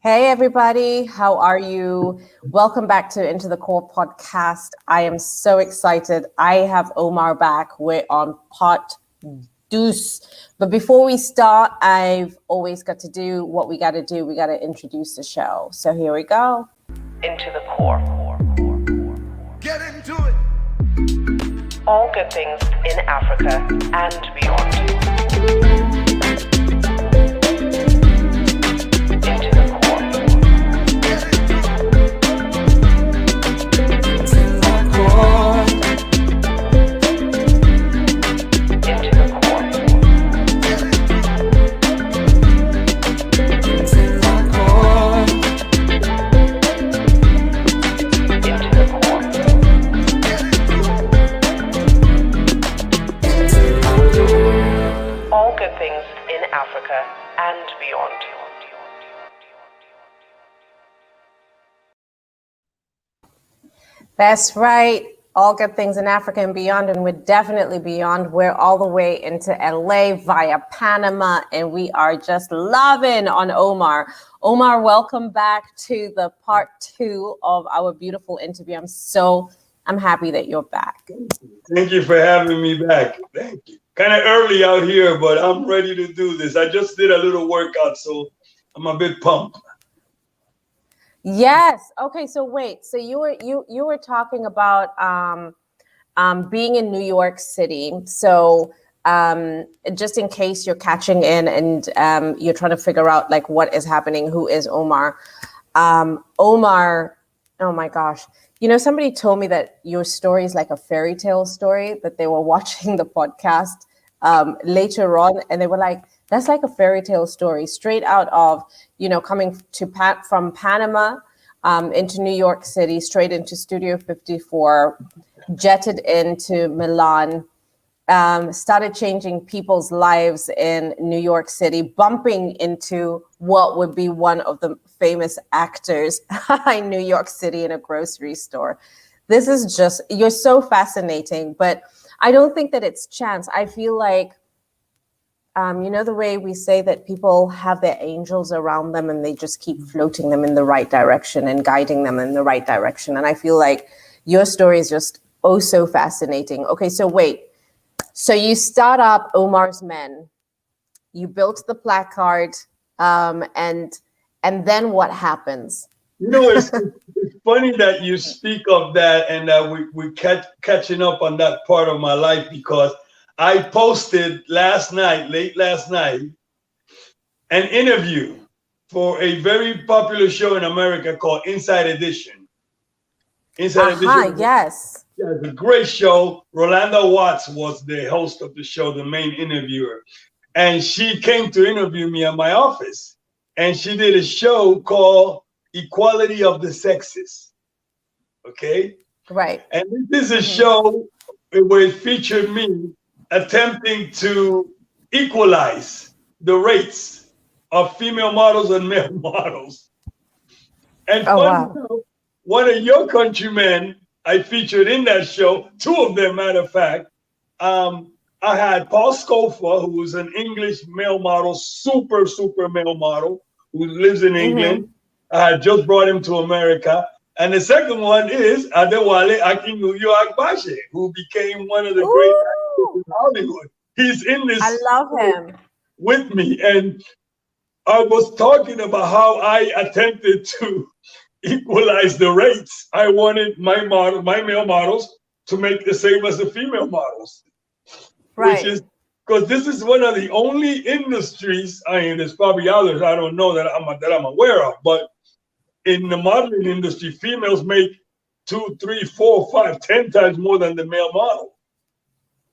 Hey, everybody. How are you? Welcome back to Into the Core podcast. I am so excited. I have Omar back. We're on part deuce. But before we start, I've always got to do what we got to do. We got to introduce the show. So here we go. Into the Core. Get into it. All good things in Africa and beyond. Africa and beyond. That's right. All good things in Africa and beyond, and we're definitely beyond. We're all the way into LA via Panama, and we are just loving on Omar. Omar, welcome back to the part 2 of our beautiful interview. I'm happy that you're back. Thank you for having me back. Thank you. Kind of early out here, but I'm ready to do this. I just did a little workout, so I'm a bit pumped. Yes. Okay. So wait. So you were talking about being in New York City. So just in case you're catching in and you're trying to figure out like what is happening, who is Omar? Omar. Oh my gosh. You know, somebody told me that your story is like a fairy tale story, that they were watching the podcast later on, and they were like, that's like a fairy tale story straight out of, you know, coming to from Panama into New York City, straight into Studio 54, jetted into Milan, started changing people's lives in New York City, bumping into what would be one of the famous actors in New York City in a grocery store. This is just, you're so fascinating, but I don't think that it's chance. I feel like, you know, the way we say that people have their angels around them and they just keep floating them in the right direction and guiding them in the right direction. And I feel like your story is just oh so fascinating. Okay, so wait. So you start up Omar's Men. You built the placard, and then what happens? You know, it's funny that you speak of that and that we catching up on that part of my life, because I posted late last night, an interview for a very popular show in America called Inside Edition. Edition. Yes. Yeah, it's a great show. Rolanda Watts was the host of the show, the main interviewer. And she came to interview me at my office. And she did a show called Equality of the Sexes. Okay? Right. And this is a show where it featured me attempting to equalize the rates of female models and male models. And one of your countrymen I featured in that show, 2 of them, matter of fact. I had Paul Scofa, who was an English male model, super male model, who lives in England. I had just brought him to America. And the second one is Adewale Akinnuyo Agbaje, who became one of the great actors in Hollywood. He's in this. I love him. With me. And I was talking about how I attempted to equalize the rates. I wanted my male models to make the same as the female models. Right. Which is because this is one of the only industries, I mean, there's probably others I don't know that I'm aware of, but in the modeling industry, females make 2, 3, 4, 5, 10 times more than the male model.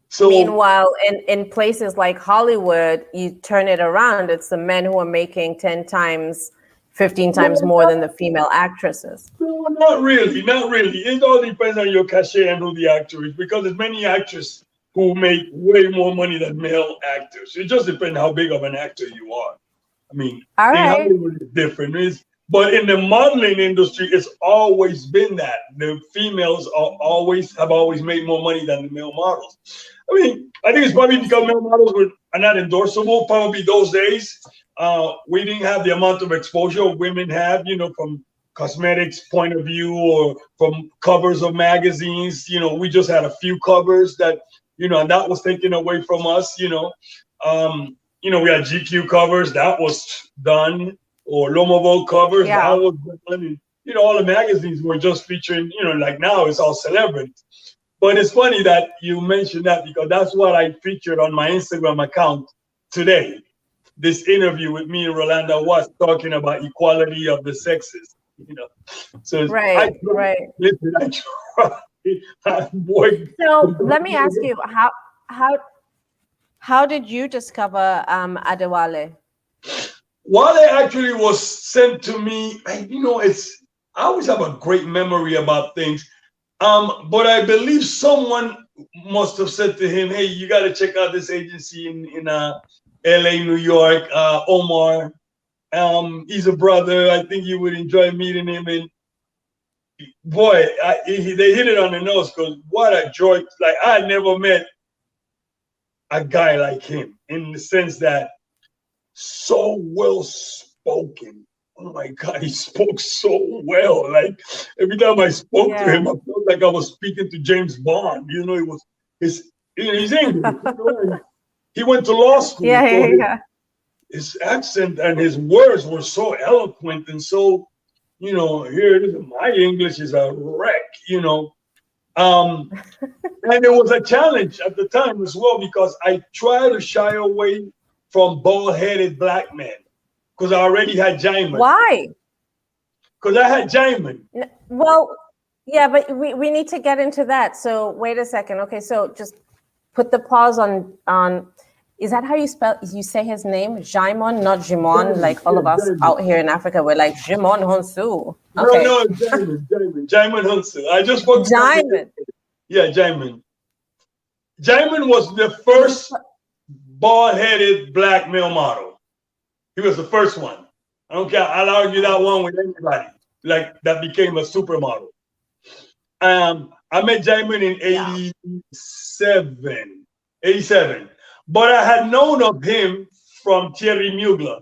So meanwhile, in places like Hollywood, you turn it around, it's the men who are making 10 times 15 times more than the female actresses. No, not really. It all depends on your cachet and who the actor is, because there's many actors who make way more money than male actors. It just depends how big of an actor you are. I mean, all right. Hollywood is different. But in the modeling industry, it's always been that. The females have always made more money than the male models. I mean, I think it's probably because male models are not endorsable. Probably those days We didn't have the amount of exposure women have, from cosmetics point of view or from covers of magazines. We just had a few covers that, and that was taken away from us. We had GQ covers that was done, or Lomovo covers that Yeah. was done. And, all the magazines were just featuring, like now it's all celebrities. But it's funny that you mentioned that because that's what I featured on my Instagram account today. This interview with me and Rolanda was talking about equality of the sexes. So Right, right. listen, I try, boy. So let me ask you, how how did you discover Adewale? Wale actually was sent to me. I always have a great memory about things. But I believe someone must have said to him, "Hey, you got to check out this agency in L.A., New York. Omar. He's a brother. I think you would enjoy meeting him." And boy, they hit it on the nose because what a joy! Like I had never met a guy like him in the sense that so well spoken. Oh my God, he spoke so well. Like every time I spoke to him, I felt like I was speaking to James Bond. It was he's English. And he went to law school. So his accent and his words were so eloquent and so, here it is. My English is a wreck. And it was a challenge at the time as well because I tried to shy away from bald-headed black men because I already had Jaiman. Why? Because I had Jaiman. Well, yeah, but we need to get into that. So wait a second. Okay, so just put the pause on. Is that how you say his name? Jaimon, not Jimon. Like all of us out here in Africa, we're like Jimon Honsu. Okay. No, Jaiman Hunsu. I just spoke to Jaiman. Yeah, Jaiman. Jaiman was the first bald-headed black male model. He was the first one. I don't care. I'll argue that one with anybody. Like that became a supermodel. I met Jaiman in 87. But I had known of him from Thierry Mugler.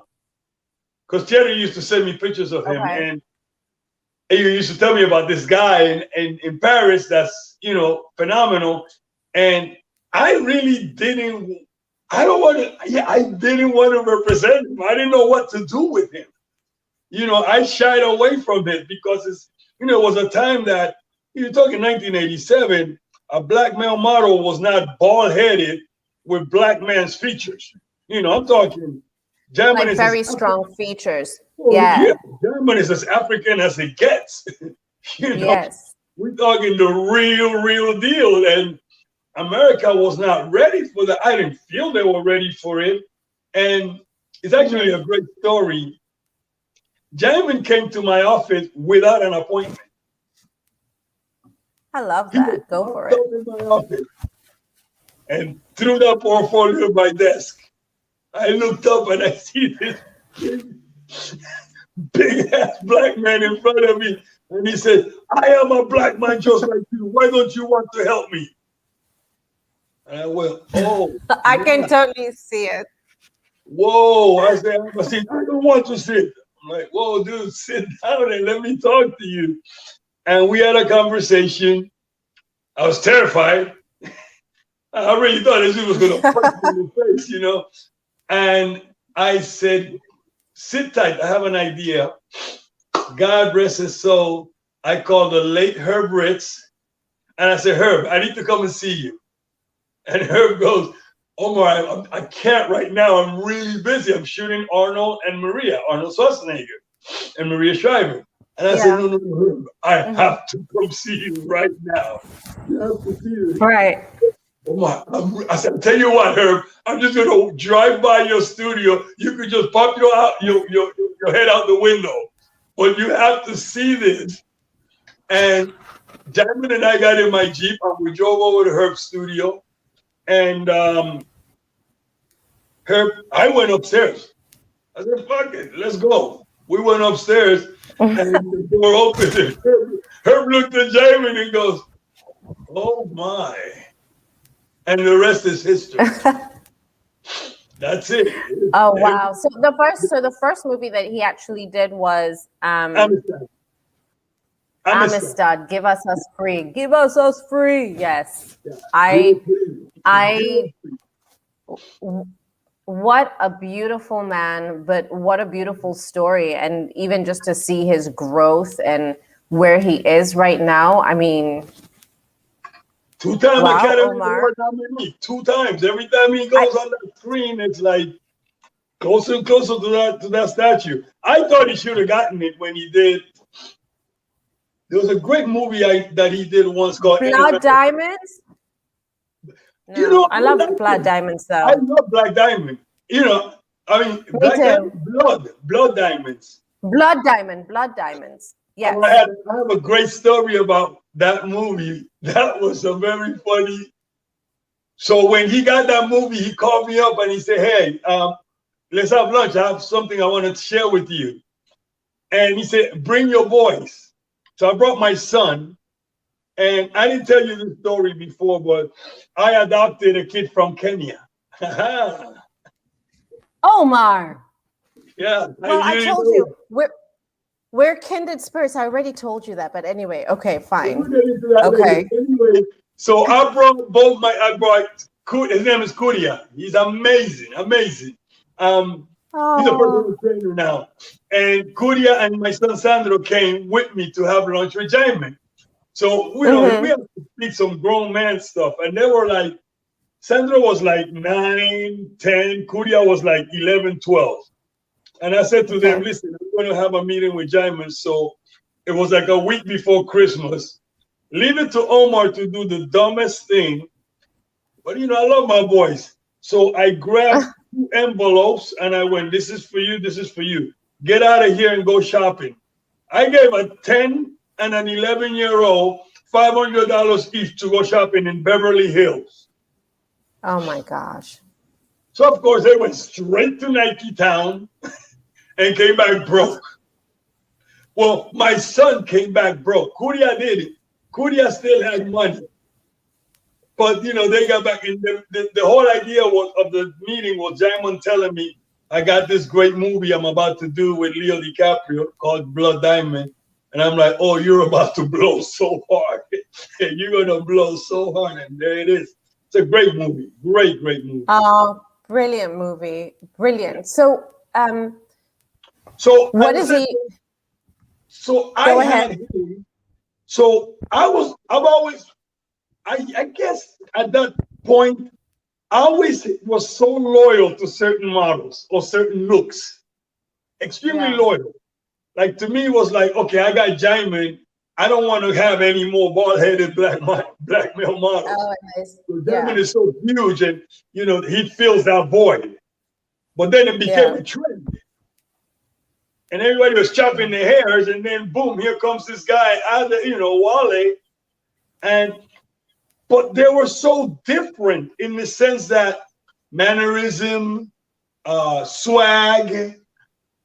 Because Thierry used to send me pictures of him. And he used to tell me about this guy in Paris that's, phenomenal. And I really didn't want to represent him. I didn't know what to do with him. I shied away from it because it was a time that you're talking 1987, a black male model was not bald-headed with black man's features. I'm talking German like very strong features. German is as African as it gets. Yes. We're talking the real deal. And America was not ready for that. I didn't feel they were ready for it. And it's actually a great story. Jaiman came to my office without an appointment. I love that. Go for it. In my office and threw that portfolio on my desk. I looked up and I see this big ass black man in front of me. And he said, "I am a black man just like you. Why don't you want to help me?" And I went, "Oh." I can totally see it. Whoa. I said, "I don't want to sit." I'm like, "Whoa, dude, sit down and let me talk to you." And we had a conversation. I was terrified. I really thought this dude was going to punch me in the face, And I said, "Sit tight. I have an idea." God rest his soul. I called the late Herb Ritz. And I said, "Herb, I need to come and see you." And Herb goes, "Omar, I can't right now. I'm really busy. I'm shooting Arnold Schwarzenegger and Maria Shriver." And I said, no, Herb, I have to come see you right now. You have to see you. Right. Omar, I said, "I'll tell you what, Herb, I'm just going to drive by your studio. You could just pop your head out the window. But you have to see this." And Jaiman and I got in my Jeep and we drove over to Herb's studio. And I went upstairs. I said, "Fuck it, let's go." We went upstairs and the door opened. And Herb looked at Jaiman and goes, "Oh my." And the rest is history. That's it. Oh wow! So the first movie that he actually did was Amistad. Amistad. Amistad. Give us free. Give us free. Yes, Yeah. I I. Guilty. What a beautiful man, but what a beautiful story, and even just to see his growth and where he is right now. I mean, Two-time wow, Academy Omar. Award nominee. 2 times. Every time he I goes on that screen, it's like closer and closer to that statue. I thought he should have gotten it when he did. There was a great movie that he did once called Blood Innocent. Diamonds. You No, know, I I love like Blood him. Diamonds I though. love Black Diamond. You know, I mean, Me Black too. Diamond, blood diamonds. Blood Diamonds. Oh, Yes. I have a great story about that movie. That was a very funny. So when he got that movie, he called me up and he said, "Hey, let's have lunch. I have something I want to share with you." And he said, "Bring your boys." So I brought my son, and I didn't tell you this story before, but I adopted a kid from Kenya. Omar. Yeah, Well, I you told know. you we're kindred spirits. I already told you that, but anyway, okay, We'll fine. get into that later. Okay. Anyway, so I brought his name is Kuria. He's amazing, amazing. He's a Oh. personal trainer now. And Kuria and my son Sandro came with me to have lunch with Jaime. So we have to speak some grown man stuff. And they were like, Sandro was like 9, 10, Kuria was like 11, 12. And I said to them, Okay. listen, I'm going to have a meeting with Jaime. So it was like a week before Christmas. Leave it to Omar to do the dumbest thing. But I love my boys. So I grabbed 2 envelopes and I went, this is for you, this is for you. Get out of here and go shopping. I gave a 10 and an 11-year-old $500 each to go shopping in Beverly Hills. Oh my gosh. So of course they went straight to Nike Town and came back broke. Well, my son came back broke. Kuria did it. Kuria still had money. But, they got back. And the whole idea of the meeting was Jamon telling me, I got this great movie I'm about to do with Leo DiCaprio called Blood Diamond. And I'm like, oh, you're about to blow so hard. And you're going to blow so hard. And there it is. It's a great movie. Great movie. Oh, brilliant movie. Brilliant. So, so what is he? So Go I ahead. had him. So I guess at that point, I always was so loyal to certain models or certain looks, extremely Yeah. loyal. Like to me, it was like, okay, I got Jaime. I don't want to have any more bald-headed black male models. Oh, nice. So Jaime is so huge, and he fills that void. But then it became a trend. And everybody was chopping their hairs, and then boom, here comes this guy, Wale. But they were so different in the sense that mannerism, swag,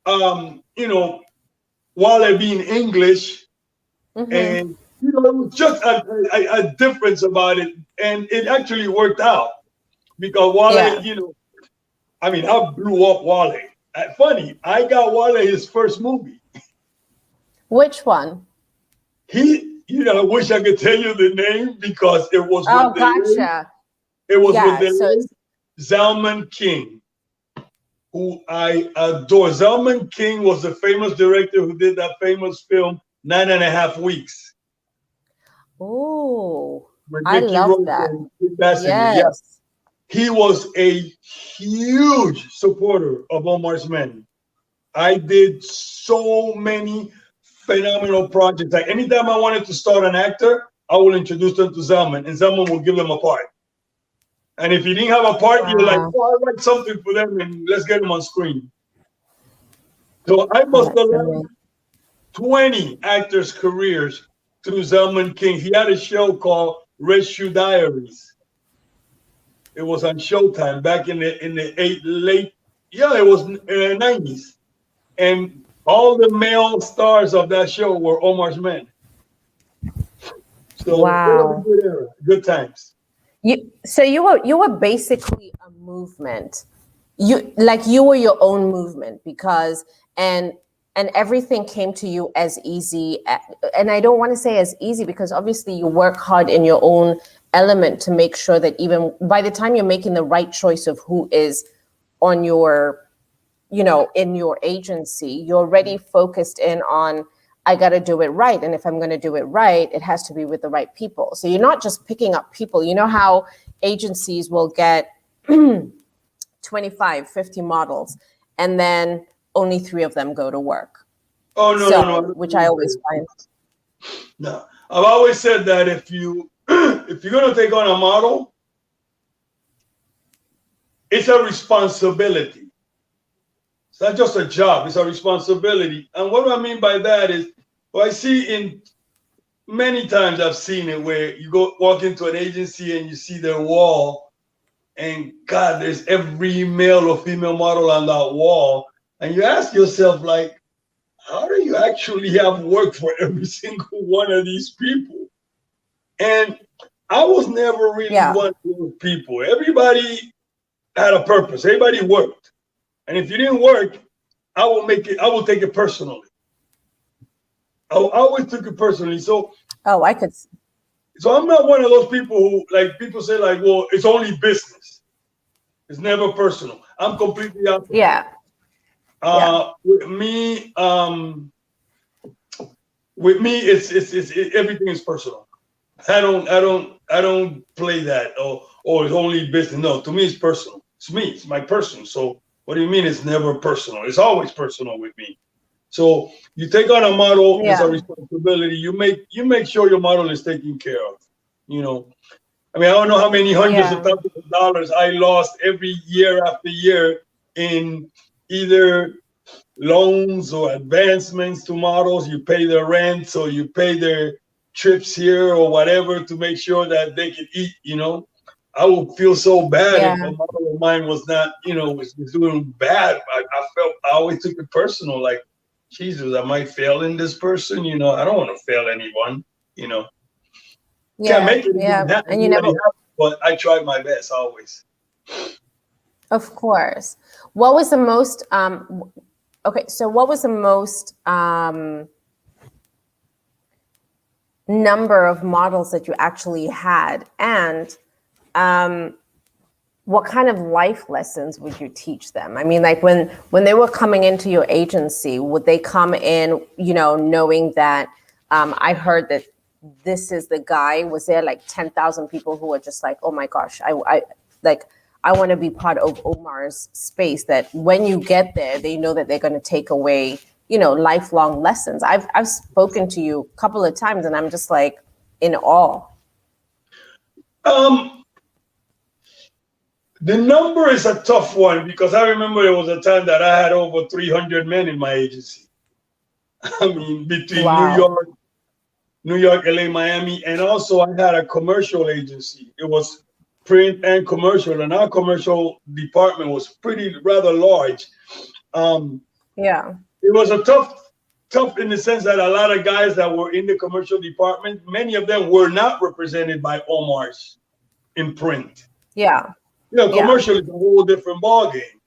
Wale being English, and it was just a difference about it, and it actually worked out because Wale, I blew up Wale. Funny, I got Wale his first movie. Which one? I wish I could tell you the name because it was Oh, with gotcha. it was with the Zalman King, who I adore. Zalman King was a famous director who did that famous film 9.5 Weeks. Oh, I love that. Yes. Yeah. He was a huge supporter of Omar's Men. I did so many phenomenal projects. Like anytime I wanted to start an actor, I will introduce them to Zalman, and Zalman will give them a part. And if you didn't have a part, you're like, oh, I write something for them and let's get them on screen. So I must have learned 20 actors' careers through Zalman King. He had a show called Red Shoe Diaries. It was on Showtime back in the late 90s. And all the male stars of that show were Omar's Men. So wow, it was a good era, good times. You were basically a movement. you were your own movement, because and everything came to you as easy. And I don't want to say as easy, because obviously you work hard in your own element to make sure that even by the time you're making the right choice of who is on your, in your agency, you're already focused in on, I got to do it right. And if I'm going to do it right, it has to be with the right people. So you're not just picking up people. You know how agencies will get 25, 50 models, and then only 3 of them go to work. Oh, no, So, no, no. which I always find. No, I've always said that if you're going to take on a model, it's a responsibility. It's not just a job, it's a responsibility. And what do I mean by that is, well, I see in many times I've seen it where you walk into an agency and you see their wall, and God, there's every male or female model on that wall. And you ask yourself, like, how do you actually have work for every single one of these people? And I was never really one of those people. Everybody had a purpose. Everybody worked. And if you didn't work, I will take it personally. I always took it personally. So I could. So I'm not one of those people who, like, people say, like, well, it's only business. It's never personal. I'm completely opposite. Yeah. With me, it's everything is personal. I don't play that. Oh, it's only business. No, to me, it's personal. It's me. It's my person. So what do you mean it's never personal? It's always personal with me. So you take on a model, it's a responsibility. You make sure your model is taken care of. I mean, I don't know how many hundreds of thousands of dollars I lost every year after year in either loans or advancements to models. You pay their rent, so you pay their trips here or whatever to make sure that they can eat. I would feel so bad if a model of mine was not, was doing bad. I always took it personal, like, Jesus, I might fail in this person. I don't want to fail anyone. Can't make it happen, and you never. But I tried my best always. Of course. What was the most? Okay, so what was the most number of models that you actually had, and what kind of life lessons would you teach them? I mean, like when they were coming into your agency, would they come in, knowing that I heard that this is the guy? Was there like 10,000 people who were just like, oh my gosh, I want to be part of Omar's space, that when you get there, they know that they're going to take away, lifelong lessons? I've spoken to you a couple of times and I'm just like in awe. The number is a tough one, because I remember there was a time that I had over 300 men in my agency. I mean, between New York, LA, Miami, and also I had a commercial agency. It was print and commercial, and our commercial department was rather large. It was a tough in the sense that a lot of guys that were in the commercial department, many of them were not represented by Omar's in print. Commercial is a whole different ballgame.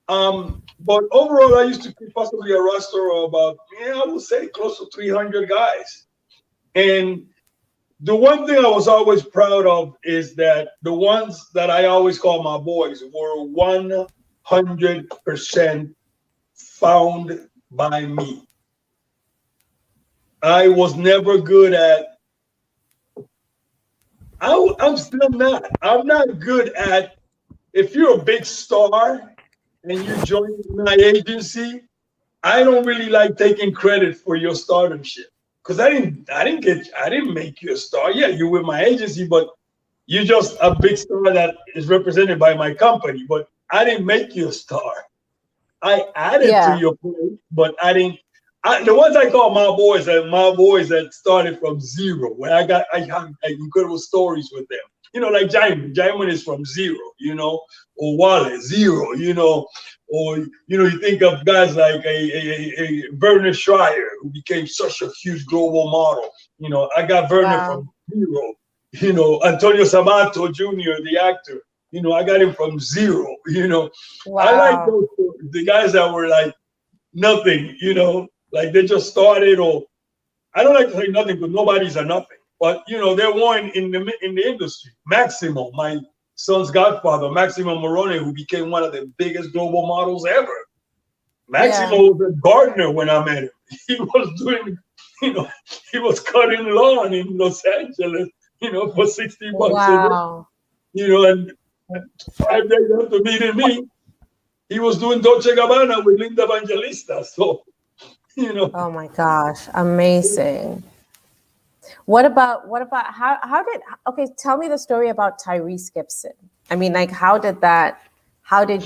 But overall, I used to keep possibly a roster of about, I would say close to 300 guys. And the one thing I was always proud of is that the ones that I always call my boys were 100% found by me. I was never good at, I'm not good at, if you're a big star and you join my agency, I don't really like taking credit for your stardomship, because I didn't make you a star. Yeah, you're with my agency, but you're just a big star that is represented by my company. But I didn't make you a star. I added to your plate, but I didn't. The ones I call my boys are my boys that started from zero. Where I have incredible stories with them. Like Jaime. Jaime is from zero. Or Wale, zero. Or you think of guys like a Werner Schreier, who became such a huge global model. I got Werner from zero. Antonio Sabato Jr., the actor, I got him from zero. I like Wow. those the guys that were like nothing. Like they just started. Or I don't like to say nothing because nobody's a nothing. But they're one in the industry. Maximo, my son's godfather, Maximo Morone, who became one of the biggest global models ever. Maximo Yeah. was a gardener when I met him. He was doing, you know, he was cutting lawn in Los Angeles, for $60 a day. Wow. And 5 days after meeting me, he was doing Dolce Gabbana with Linda Evangelista. So, Oh my gosh, amazing. What about how did okay, tell me the story about Tyrese Gibson. I mean, like how did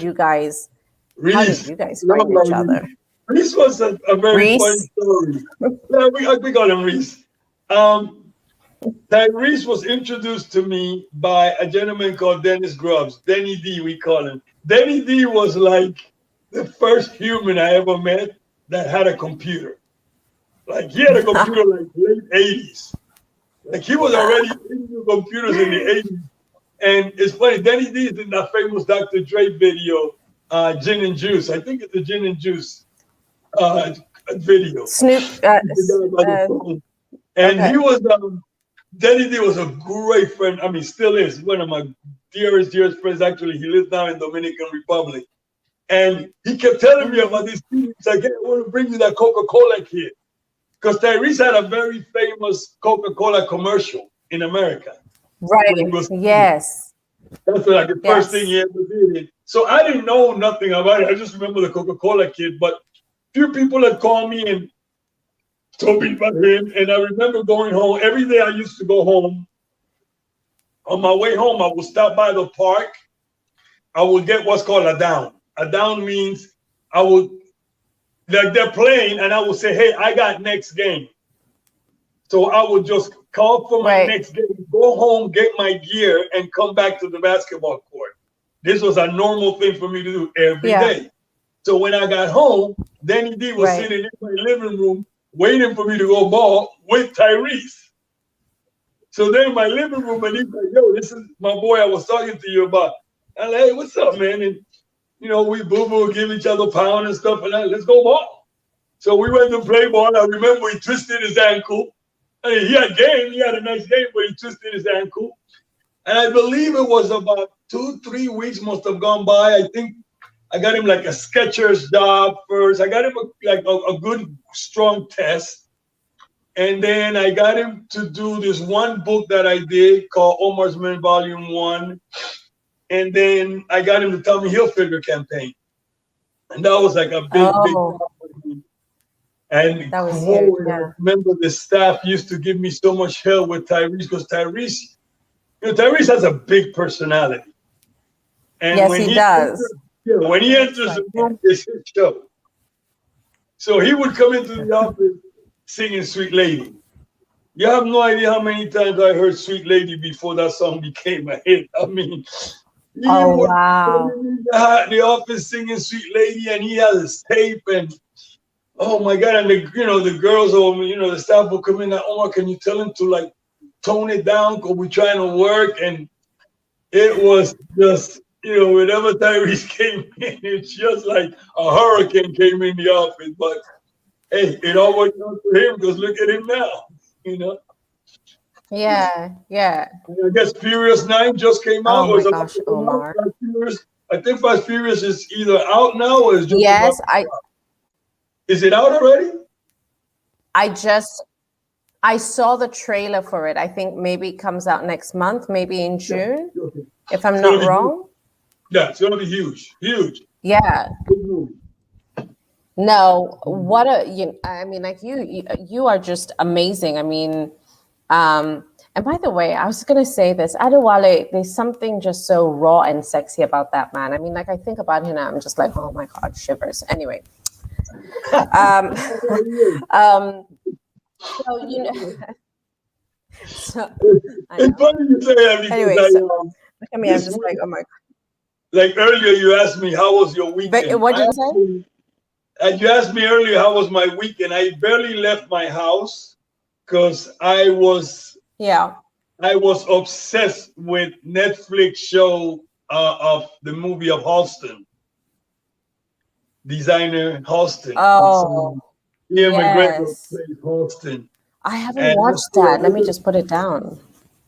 you guys Reese, find each love other? Reese was a very funny Reese? story. Yeah, we call him Reese. Tyrese was introduced to me by a gentleman called Dennis Grubbs. Denny D, we call him. Denny D was like the first human I ever met that had a computer. Like he had a computer like late 80s. Like he was already into computers in the 80s. And it's funny, Denny D is in that famous Dr. Dre video, Gin and Juice. I think it's the Gin and Juice video. Snoop And okay. he was Denny D was a great friend. I mean, still is one of my dearest friends. Actually, he lives now in Dominican Republic, and he kept telling me about this thing. He's like, "Hey, I want to bring you that Coca-Cola kid," because Tyrese had a very famous Coca-Cola commercial in America. Right. Yes. That's like the first thing he ever did. So I didn't know nothing about it. I just remember the Coca-Cola kid. But few people had called me and told me about him. And I remember going home. Every day I used to go home. On my way home, I would stop by the park. I would get what's called a down. A down means I would, like they're playing, and I would say, hey, I got next game. So I would just call for my next game, go home, get my gear, and come back to the basketball court. This was a normal thing for me to do every day. So when I got home, Danny D was sitting in my living room waiting for me to go ball with Tyrese. So then in my living room, and he's like, yo, this is my boy I was talking to you about. I'm like, hey, what's up, man? And, we boo-boo, give each other a pound and stuff, and let's go ball. So we went to play ball. I remember he twisted his ankle. I mean, he had a nice game, but he twisted his ankle. And I believe it was about 2-3 weeks must have gone by. I think I got him like a Skechers job first. I got him a good, strong test. And then I got him to do this one book that I did called Omar's Men Volume 1. And then I got him the Tommy Hilfiger campaign. And that was like a big and that was huge, I remember the staff used to give me so much help with Tyrese because Tyrese has a big personality. And yes, when he does. When he enters the room, it's his show. So he would come into the office singing Sweet Lady. You have no idea how many times I heard Sweet Lady before that song became a hit. I mean, he would come in the office singing Sweet Lady, and he has his tape and oh my God! And the girls or the staff will come in like, Omar, can you tell him to like tone it down because we're trying to work? And it was just whenever Tyrese came in, it's just like a hurricane came in the office. But hey, it all worked out for him because look at him now. Yeah. I guess Furious 9 just came out. Oh my gosh, Omar. I think Fast Furious is either out now or is just Is it out already? I saw the trailer for it. I think maybe it comes out next month, maybe in June, if I'm not wrong. Yeah, it's gonna be huge. Yeah. No, I mean, like you are just amazing. I mean, and by the way, I was gonna say this, Adewale, there's something just so raw and sexy about that man. I mean, like I think about him now, I'm just like, oh my God, shivers. Anyway. So it's funny you say that because anyway, look at me, I'm just like, oh my God. Like earlier, you asked me how was your weekend. But what did you say? You asked me earlier how was my weekend. I barely left my house because I was obsessed with Netflix show of the movie of Halston, designer Halston. Oh, Ian McGregor yes. plays Halston. I haven't And watched that. Let me just put it down.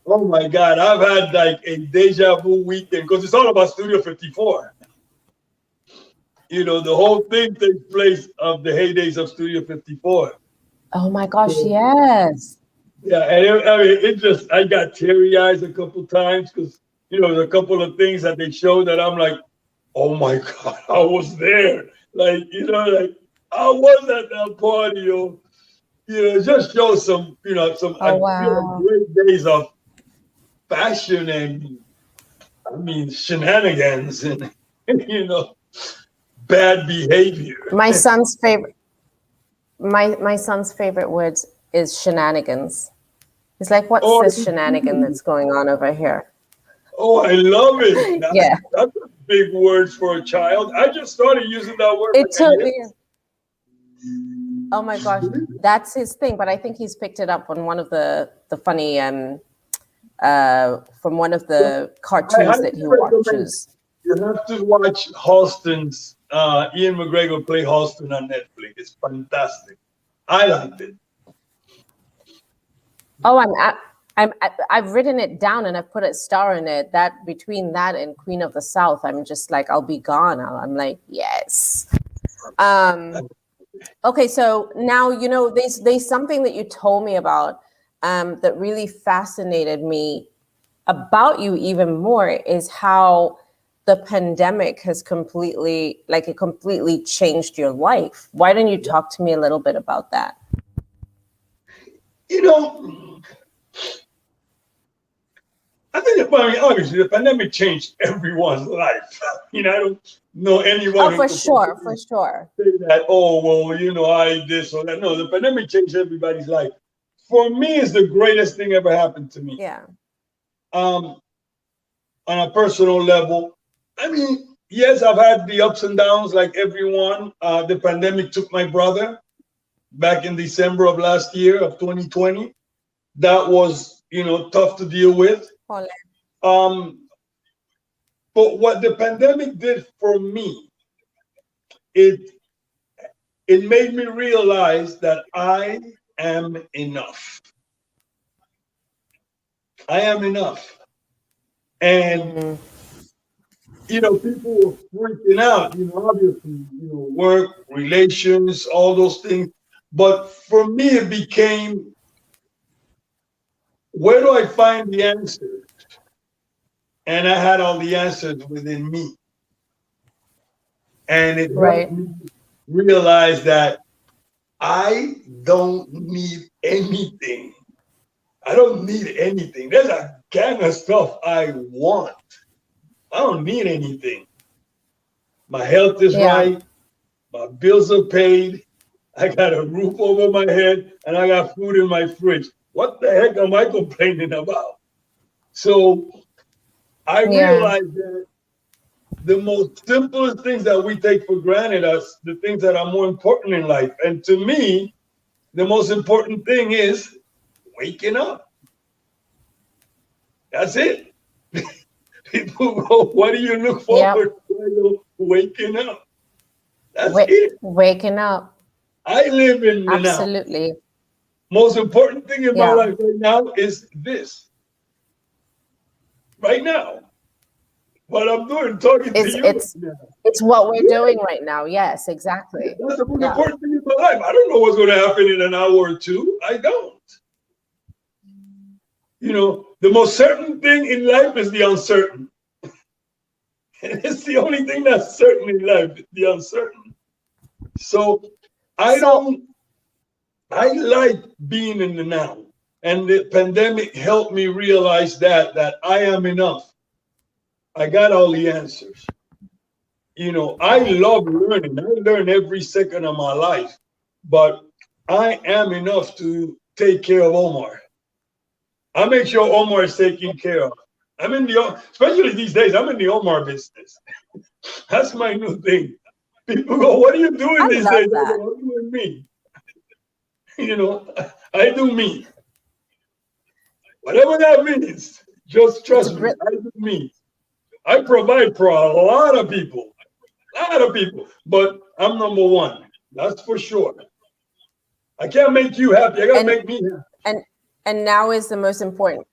oh my God, I've had like a deja vu weekend because it's all about Studio 54. You know, the whole thing takes place of the heydays of Studio 54. Oh my gosh, So, yes. yeah, and I mean, it just, I got teary eyes a couple times because, you know, there's a couple of things that they showed that I'm like, oh my God, I was there. Like, you know, like I was at that party, just show some, Oh I feel like wow. great days of fashion and, I mean, shenanigans and, bad behavior. My son's favorite my son's favorite words is shenanigans. He's like, what's Oh, this shenanigan that's going on over here? oh, I love it. Yeah. That's a big word for a child. I just started using that word It like a took year. me. Oh my gosh, that's his thing. But I think he's picked it up on one of the funny from one of the I cartoons highly that he recommend watches. you have to watch Halston's Ian McGregor play Halston on Netflix. It's fantastic. I liked it. Oh, I've written it down and I've put a star in it. That between that and Queen of the South, I'm just like, I'll be gone. I'm like, yes. Okay, so now there's something that you told me about that really fascinated me about you even more is how the pandemic has completely changed your life. Why don't you talk to me a little bit about that? You know, I think, obviously, the pandemic changed everyone's life. I don't know anyone Oh, who for could sure, for sure. say that, oh, well, I this or that. No, the pandemic changed everybody's life. For me, it's the greatest thing ever happened to me. Yeah. On a personal level, I mean, yes, I've had the ups and downs like everyone. The pandemic took my brother back in December of last year of 2020. That was, tough to deal with. Ole. Um, but what the pandemic did for me, it it made me realize that I am enough. I am enough. And people were freaking out, obviously, work, relations, all those things. But for me, it became, where do I find the answer? And I had all the answers within me. And it helped Right. me realize that I don't need anything. I don't need anything. There's a gang of stuff I want. I don't need anything. My health is Yeah. right. My bills are paid. I got a roof over my head and I got food in my fridge. What the heck am I complaining about? So I Yeah. realized that the most simplest things that we take for granted are the things that are more important in life. And to me, the most important thing is waking up. That's it. People go, what do you look Yep. forward to? I go, waking up. That's it. Waking up. I live in the now. Absolutely. Most important thing in my Yeah. life right now is this. Right now. What I'm doing, talking to you right now. It's what we're doing right now. Yes, exactly. That's the most Yeah. important thing in my life. I don't know what's going to happen in an hour or two. I don't. The most certain thing in life is the uncertain. And it's the only thing that's certain in life, the uncertain. So I like being in the now. And the pandemic helped me realize that I am enough. I got all the answers. I love learning. I learn every second of my life, but I am enough to take care of Omar. I make sure Omar is taken care of. Especially these days, I'm in the Omar business. That's my new thing. People go, what are you doing I these love days? that. I'm doing me. I do me. Whatever that means, just trust me. I do me. I provide for a lot of people, but I'm number one. That's for sure. I can't make you happy. I gotta and make me happy. and and now is the most important.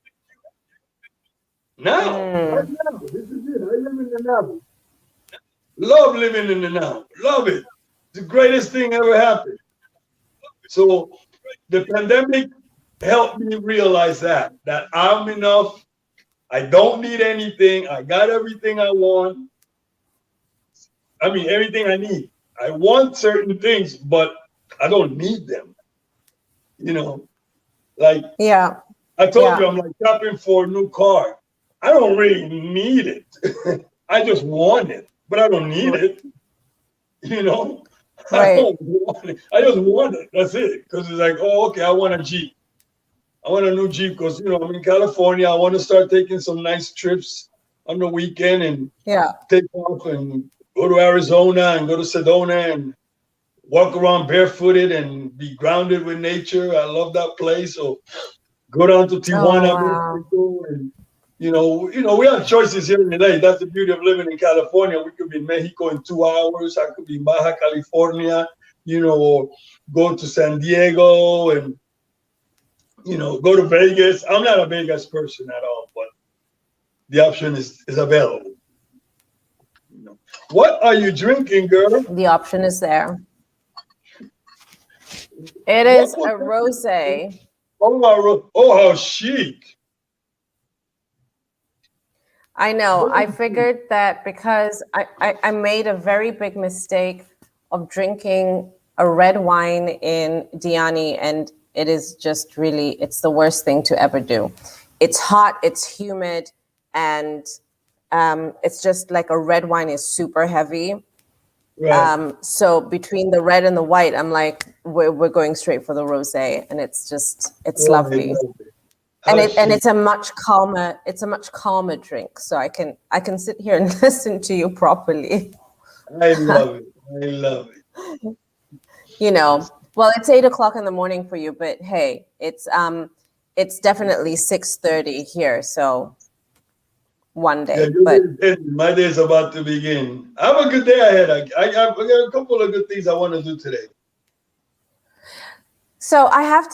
Now, right Mm, now, this is it. I live in the now. Love living in the now. Love it. It's the greatest thing ever happened. So the pandemic helped me realize that I'm enough. I don't need anything. I got everything I want. I mean, everything I need. I want certain things, but I don't need them. You know, like yeah, I told yeah, you, I'm like shopping for a new car. I don't really need it. I just want it, but I don't need r- it. You know, I right. don't want it. I just want it. That's it. Because it's like, oh, okay, I want a Jeep. I want a new Jeep because I'm in California. I want to start taking some nice trips on the weekend and Yeah. take off and go to Arizona and go to Sedona and walk around barefooted and be grounded with nature. I love that place. So go down to Oh Tijuana, wow. Mexico, and we have choices here in LA. That's the beauty of living in California. We could be in Mexico in 2 hours. I could be in Baja California, or go to San Diego and go to Vegas. I'm not a Vegas person at all, but the option is available. What are you drinking, girl? The option is there. It What is was a that? rosé. Oh, how chic. I know. I Very chic. figured that because I made a very big mistake of drinking a red wine in Diani, and it is just really, it's the worst thing to ever do. It's hot, it's humid, and it's just like a red wine is super heavy. Right. So between the red and the white, I'm like, we're going straight for the rosé, and it's Oh, I lovely. love it. And How chic. it's a much calmer drink, so I can sit here and listen to you properly. I love it. I love it. Well, it's 8 o'clock in the morning for you, but hey, it's definitely 6:30 here, so one Yeah, day. your day But is ending. My day is about to begin. I have a good day ahead. I got a couple of good things I want to do today. so I have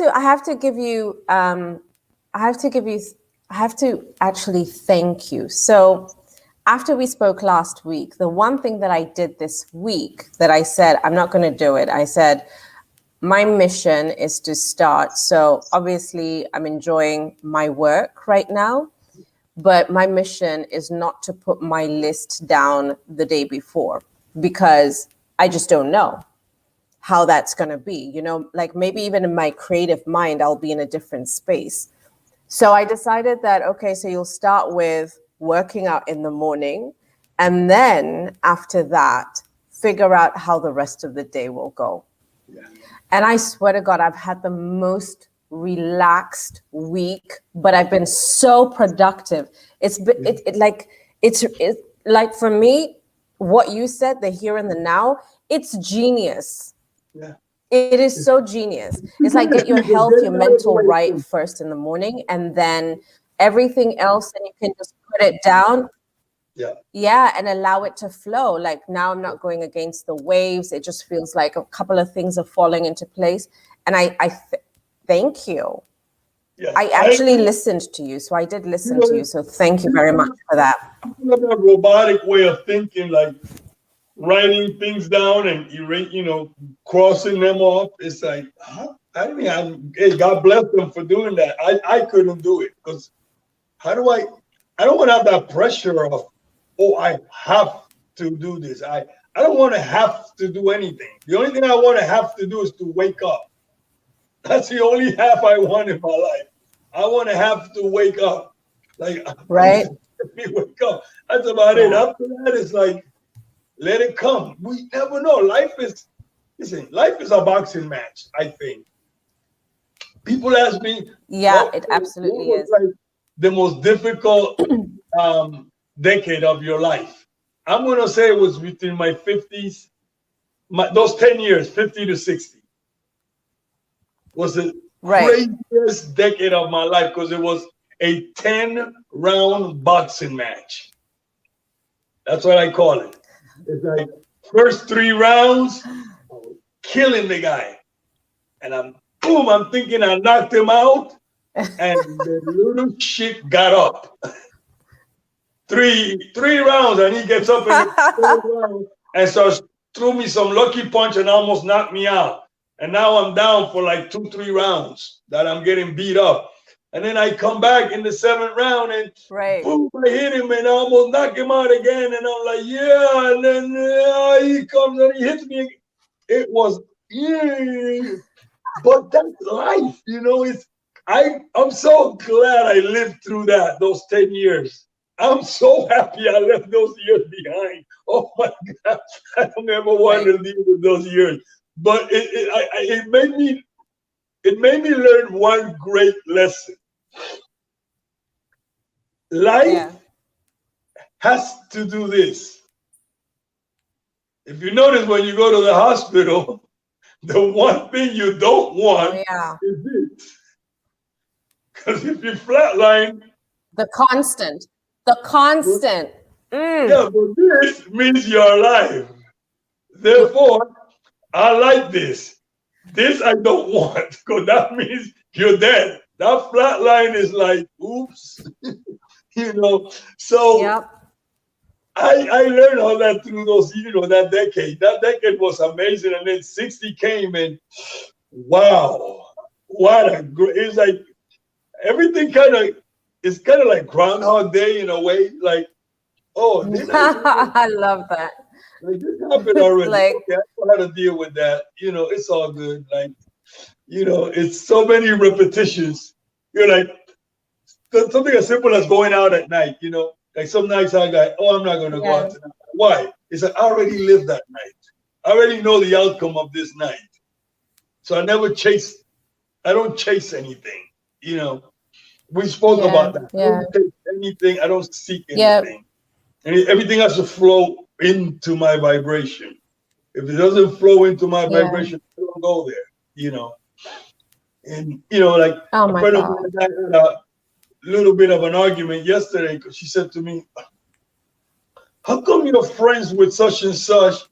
to give you I have to give you I have to actually thank you. So after we spoke last week, the one thing that I did this week that I said I'm not going to do it. I said my mission is to start. So obviously I'm enjoying my work right now, but my mission is not to put my list down the day before because I just don't know how that's going to be. Like maybe even in my creative mind, I'll be in a different space. So I decided that, okay, so you'll start with working out in the morning. And then after that, figure out how the rest of the day will go. Yeah. And I swear to God, I've had the most relaxed week, but I've been so productive. It's been, it's like for me, what you said, the here and the now, it's genius. Yeah. It is It's so genius. the It's like get greatest your thing for health, your getting out of the mental way right first. first in the morning, and then everything else, then you can just put it down. Yeah. Yeah, and allow it to flow. Like now I'm not going against the waves. It just feels like a couple of things are falling into place. And thank you. Yes. I I actually agree. listened to you. So I did You listen to you. know, So thank you very much people, for that. people have that robotic way of thinking, like writing things down and crossing them off. It's like, huh? I mean, hey, God bless them for doing that. I couldn't do it because how do I don't want to have that pressure of, oh, I have to do this. I don't want to have to do anything. The only thing I want to have to do is to wake up. That's the only half I want in my life. I want to have to wake up. Like, please Right? let me wake up. That's about it. Yeah. After that, it's like, let it come. We never know. Life is a boxing match, I think. People ask me, Yeah, what, it what absolutely was is. like the most difficult decade of your life? I'm going to say it was between my 50s, those 10 years, 50 to 60, was the Right. craziest decade of my life because it was a 10-round boxing match. That's what I call it. It's like first 3 rounds, killing the guy. And I'm thinking I knocked him out. And the little shit got up. Three rounds, and he gets up in the third round and starts threw me some lucky punch and almost knocked me out. And now I'm down for like 2-3 rounds that I'm getting beat up. And then I come back in the 7th round and boom, I hit him and I almost knock him out again. And I'm like, yeah. And then he comes and he hits me again. It was, yeah. But that's life, you know. I'm so glad I lived through those 10 years. I'm so happy I left those years behind. Oh my God, I don't ever want to live with those years. But it made me learn one great lesson. Life has to do this. If you notice when you go to the hospital, the one thing you don't want is this. Because if you flatline, the constant. Yeah, but this means you're alive. Therefore, I like this. This I don't want, because that means you're dead. That flat line is like, oops, you know. So I learned all that through those, that decade. That decade was amazing. And then 60 came and wow, what a great, it's like everything it's kind of like Groundhog Day in a way. Like, oh, I love that. Like, this happened already. Okay, I know how to deal with that. It's all good. Like, it's so many repetitions. You're like, something as simple as going out at night, like some nights I got, I'm not going to go out tonight. Why? It's like, I already lived that night. I already know the outcome of this night. So I don't chase anything, We spoke about that. I don't chase anything. I don't seek anything. And everything has to flow into my vibration. If it doesn't flow into my vibration, I don't go there, And, like a friend of mine had a little bit of an argument yesterday because she said to me, how come you're friends with such and such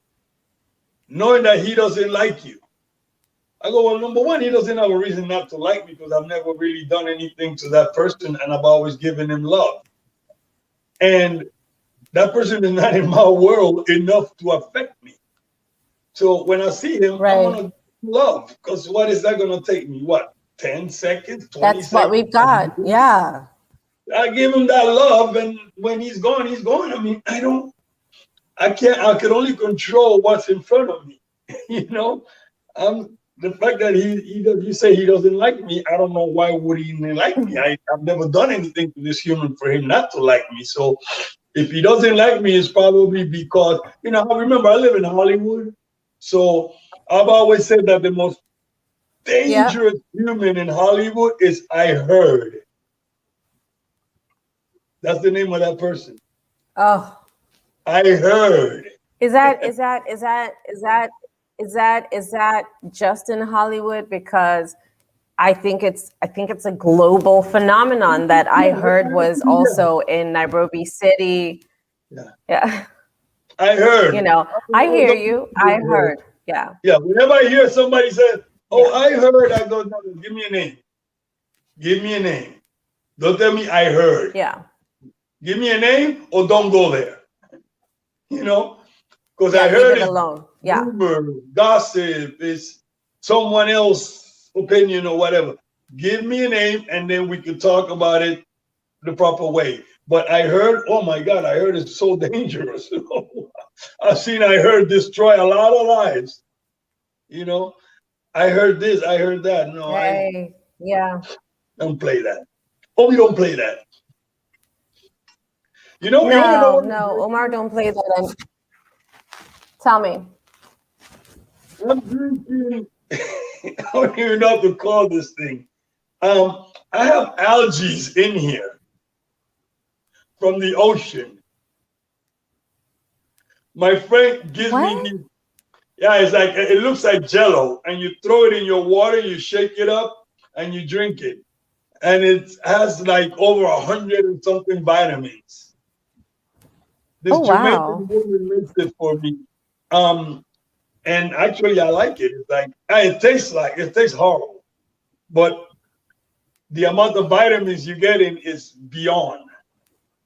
knowing that he doesn't like you? I go, well, number one, he doesn't have a reason not to like me because I've never really done anything to that person and I've always given him love. And that person is not in my world enough to affect me. So when I see him, I'm going to love, because what is that going to take me? What, 10 seconds, 20 seconds? That's what we've got. Yeah. I give him that love, and when he's gone, he's gone. I mean, I can only control what's in front of me. The fact that you say he doesn't like me, I don't know why would he like me. I've never done anything to this human for him not to like me. So if he doesn't like me, it's probably because, I remember I live in Hollywood. So I've always said that the most dangerous human in Hollywood is I heard. That's the name of that person. Oh. I heard. Is that just in Hollywood? Because I think it's a global phenomenon that I heard was also in Nairobi City. Yeah. I heard. I hear you. I heard. Yeah. Yeah. Whenever I hear somebody say, I heard, I go, no, give me a name. Give me a name. Don't tell me I heard. Yeah. Give me a name or don't go there. Because I heard it alone. Yeah. Rumor, gossip, it's someone else's opinion or whatever. Give me a name and then we can talk about it the proper way. But I heard, oh my God, I heard it's so dangerous. I heard destroy a lot of lives. I heard this, I heard that. No, don't play that. Oh, we don't play that. No, Omar, don't play that. Tell me. I'm drinking. I don't even know how to call this thing. I have algae in here from the ocean. My friend gives me these. Yeah, it's like, it looks like Jello, and you throw it in your water, you shake it up, and you drink it, and it has like over 100 and something vitamins. This Oh, Jamaican wow. woman makes it for me. And actually I like it. It's like it tastes horrible, but the amount of vitamins you get in is beyond.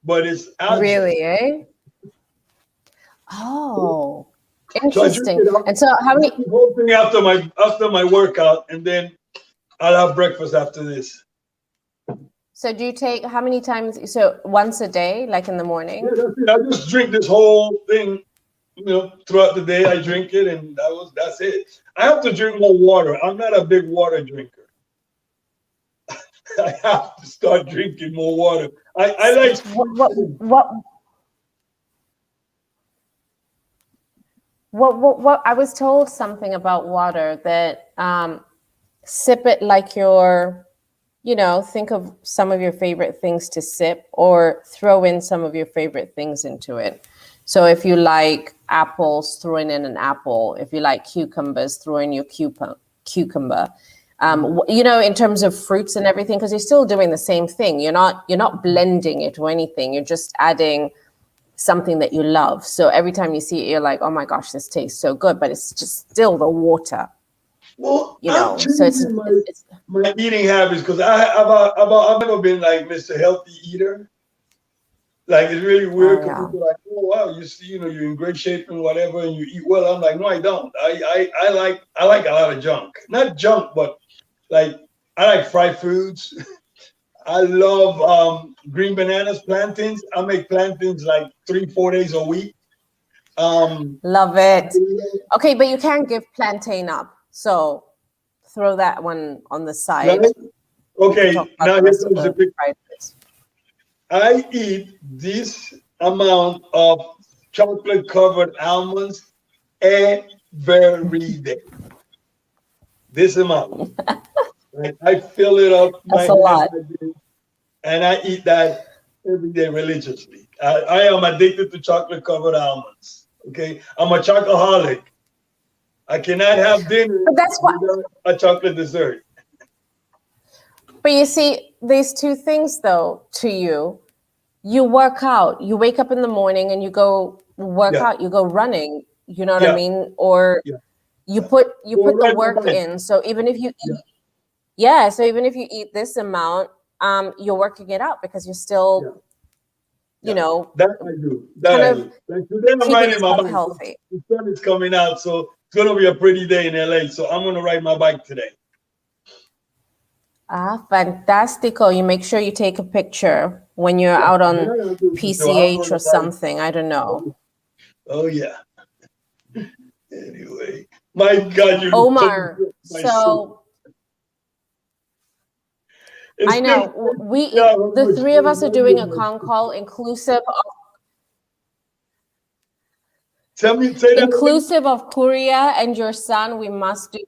But it's algae. Really, eh? Oh, So I drink interesting. it up, And so how drink many, the whole thing after my workout, and then I'll have breakfast after this. so do you take how many times? So once a day, like in the Yeah, morning? that's it. I just drink this whole thing, throughout the day. I drink it, and that's it. I have to drink more water. I'm not a big water drinker. I have to start drinking more water. I like What, sweet what, food. what, what, I was told something about water that sip it like you're, think of some of your favorite things to sip or throw in some of your favorite things into it. So if you like apples, throw in an apple. If you like cucumbers, throw in your cucumber. In terms of fruits and everything, because you're still doing the same thing. You're not blending it or anything. You're just adding something that you love. So every time you see it, you're like, oh my gosh, this tastes so good, but it's just still the water, Well, I'm So it's, changing it's my eating habits because I've never been like Mr. Healthy Eater. Like it's really oh weird because yeah. people are like, oh wow, you see, you're in great shape and whatever, and you eat well. I'm like, no, I don't. I like a lot of junk. Not junk, but like I like fried foods. I love green bananas, plantains. I make plantains like 3, 4 days a week. Love I it. love, Okay, but you can't give plantain up. So throw that one on the side. right? We can talk Okay, about now the here rest of comes the the big. fried foods. I eat this amount of chocolate covered almonds every day. This amount. Right? I fill it up my That's a hand lot. like this, and I eat that every day religiously. I am addicted to chocolate covered almonds. Okay, I'm a chocoholic. I cannot have dinner But that's what. without a chocolate dessert. But you see, there's two things though to you. You work out. You wake up in the morning and you go work Yeah, out. You go running. You know what I yeah, mean? Or yeah, you yeah. put Or the ride my work bike. in. So even if you Yeah, eat, yeah. So even if you eat this amount, you're working it out because you're yeah, still, you yeah. know, That I do. That kind I of do. Like today, I'm keeping riding my yourself bike. healthy. The sun is coming out, so it's gonna be a pretty day in LA. So I'm gonna ride my bike today. Ah, fantastico. You make sure you take a picture when you're Yeah, out yeah, on I'll do it. So I'm PCH gonna or ride. something. I don't know. Oh yeah. Anyway, my God, you look so Omar, good. My suit. so It's I still know yeah, how the much three of us are doing a my con suit. call Tell me, say that again. inclusive of Korea and your son. We must do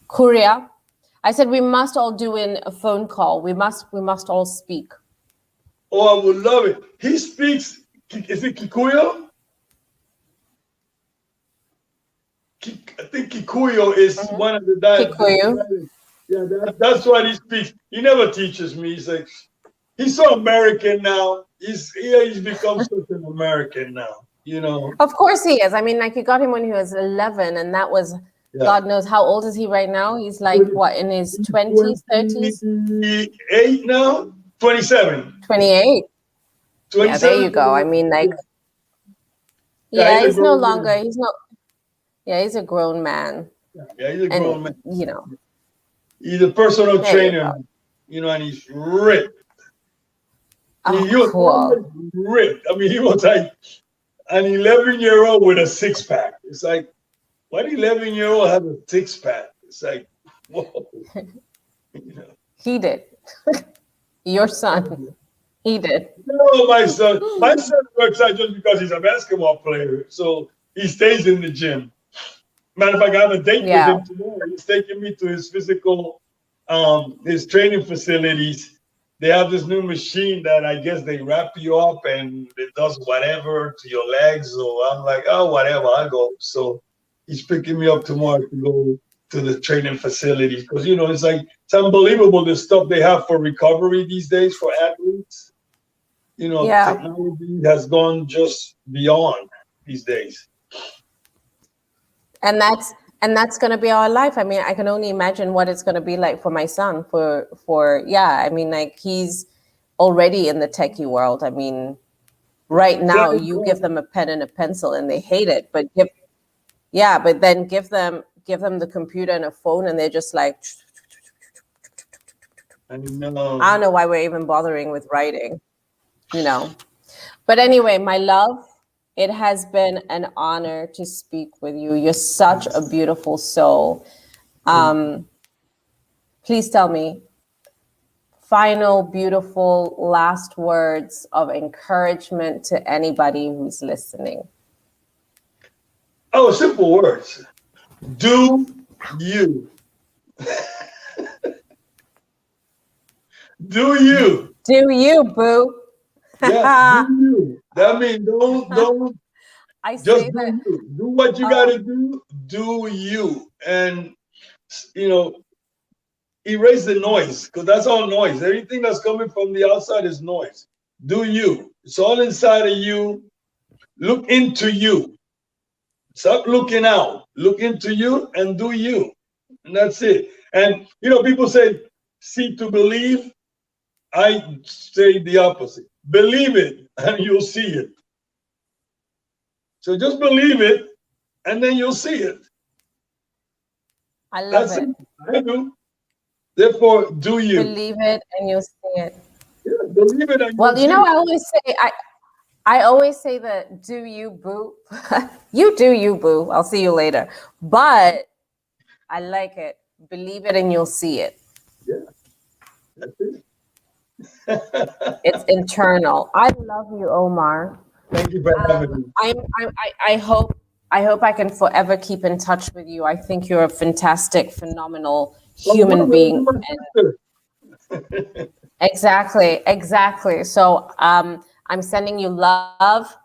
Korea. I said we must all do in a phone call. We must all speak. Oh, I would love it. He speaks. Is it Kikuyo? I think Kikuyo is Mhm. one of the Kikuyu. dialects. Yeah, that's what he speaks. He never teaches me. He's so American now. He's become such an American now. Of course he is. I mean, like you got him when he was 11, and that was Yeah. God knows how old is he right now? He's like 20, what in his he's 20s, 30s, 28 now. 27. 28. Yeah, there 27. you go. I mean, like, Yeah, yeah, yeah, he's a he's no grown longer. man. He's not. Yeah, he's a grown man, Yeah, he's a and grown man. He's a personal there you trainer, go. and he's ripped. Oh, He was always cool. ripped. I mean, he was like an 11-year-old with a six pack. It's like, what 11-year-old have a six pack? It's like, whoa. You know. He did. Your son. He did. No, my son. My son works out just because he's a basketball player. So he stays in the gym. Matter of fact, I have a date with Yeah. him tomorrow. He's taking me to his training facilities. They have this new machine that I guess they wrap you up and it does whatever to your legs. So I'm like, oh, whatever, I'll go. So he's picking me up tomorrow to go to the training facilities because it's unbelievable the stuff they have for recovery these days for athletes. Yeah. technology has gone just beyond these days. And that's going to be our life. I mean, I can only imagine what it's going to be like for my son. For yeah, I mean, like he's already in the techie world. I mean, right now you give them a pen and a pencil and they hate it, but but then give them the computer and a phone and they're just like, I I don't know why we're even bothering with writing, But anyway, my love, it has been an honor to speak with you. You're such a beautiful soul. Please tell me, final, beautiful last words of encouragement to anybody who's listening. Oh, simple words. Do you. Do you. Do you, boo? Yeah, do you. That means don't I just say do that. you. Do what you gotta do. Do you. And you know, erase the noise, because that's all noise. Everything that's coming from the outside is noise. Do you. It's all inside of you. Look into you. Stop looking out. Look into you and do you. And that's it. And people say, see to believe. I say the opposite. Believe it and you'll see it. So just believe it and then you'll see it. I love That's it. it. I do. Therefore, do you. Believe it and you'll see it. Yeah, believe it and Well, you'll see I it. always say that do you, boo. You do you, boo. I'll see you later. But I like it. Believe it and you'll see it. Yeah, that's it. It's internal. I love you, Omar. Thank you for having me. I hope I can forever keep in touch with you. I think you're a fantastic, phenomenal Oh, human being. sister. Exactly. So I'm sending you love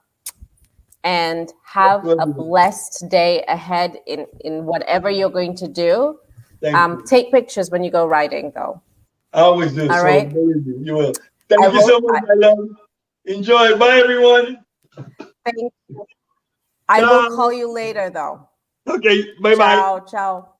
and have a blessed day ahead in whatever you're going to do. Thank you. Take pictures when you go riding, though. I always do. All So right. you will. Thank you so much, my love. Enjoy. Bye, everyone. Thank you. I will call you later, though. Okay. Bye-bye. Ciao.